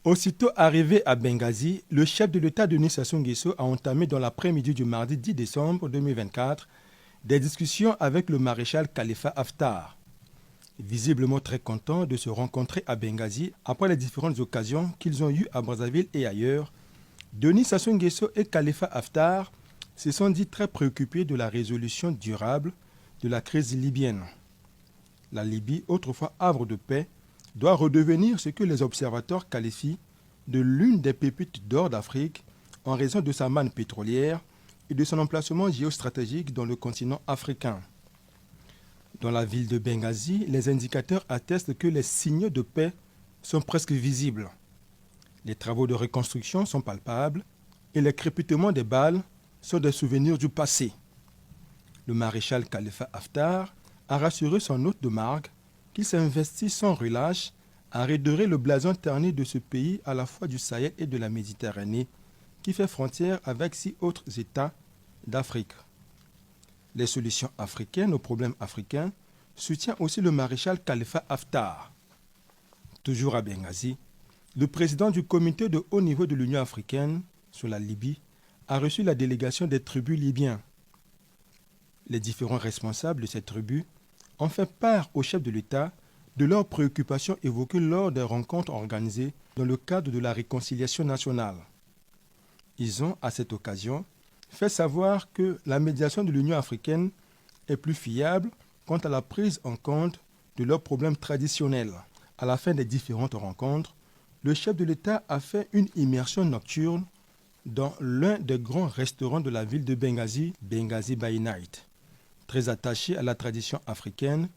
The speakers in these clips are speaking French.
Aussitôt arrivé à Benghazi, le chef de l'État Denis Sassou Nguesso a entamé dans l'après-midi du mardi 10 décembre 2024 des discussions avec le maréchal Khalifa Haftar. Visiblement très contents de se rencontrer à Benghazi après les différentes occasions qu'ils ont eues à Brazzaville et ailleurs, Denis Sassou Nguesso et Khalifa Haftar se sont dit très préoccupés de la résolution durable de la crise libyenne. La Libye, autrefois havre de paix, doit redevenir ce que les observateurs qualifient de l'une des pépites d'or d'Afrique en raison de sa manne pétrolière et de son emplacement géostratégique dans le continent africain. Dans la ville de Benghazi, les indicateurs attestent que les signaux de paix sont presque visibles. Les travaux de reconstruction sont palpables et les crépitements des balles sont des souvenirs du passé. Le maréchal Khalifa Haftar a rassuré son hôte de marque qu'il s'investit sans relâche à redorer le blason terni de ce pays à la fois du Sahel et de la Méditerranée, qui fait frontière avec 6 autres États d'Afrique. Les solutions africaines aux problèmes africains soutient aussi le maréchal Khalifa Haftar. Toujours à Benghazi, le président du comité de haut niveau de l'Union africaine sur la Libye a reçu la délégation des tribus libyens. Les différents responsables de ces tribus ont fait part au chef de l'État de leurs préoccupations évoquées lors des rencontres organisées dans le cadre de la réconciliation nationale. Ils ont, à cette occasion, fait savoir que la médiation de l'Union africaine est plus fiable quant à la prise en compte de leurs problèmes traditionnels. À la fin des différentes rencontres, le chef de l'État a fait une immersion nocturne dans l'un des grands restaurants de la ville de Benghazi, Benghazi by Night. Très attaché à la tradition africaine,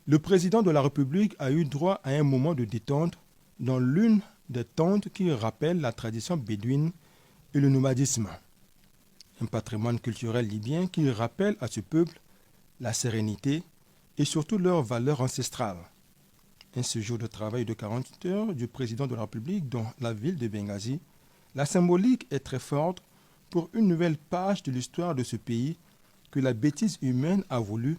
le président de la République a eu droit à un moment de détente dans l'une des tentes qui rappelle la tradition bédouine et le nomadisme. Un patrimoine culturel libyen qui rappelle à ce peuple la sérénité et surtout leurs valeurs ancestrales. Un séjour de travail de 48 heures du président de la République dans la ville de Benghazi, la symbolique est très forte pour une nouvelle page de l'histoire de ce pays que la bêtise humaine a voulu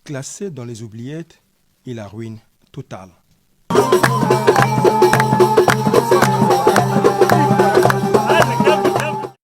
classer dans les oubliettes et la ruine totale.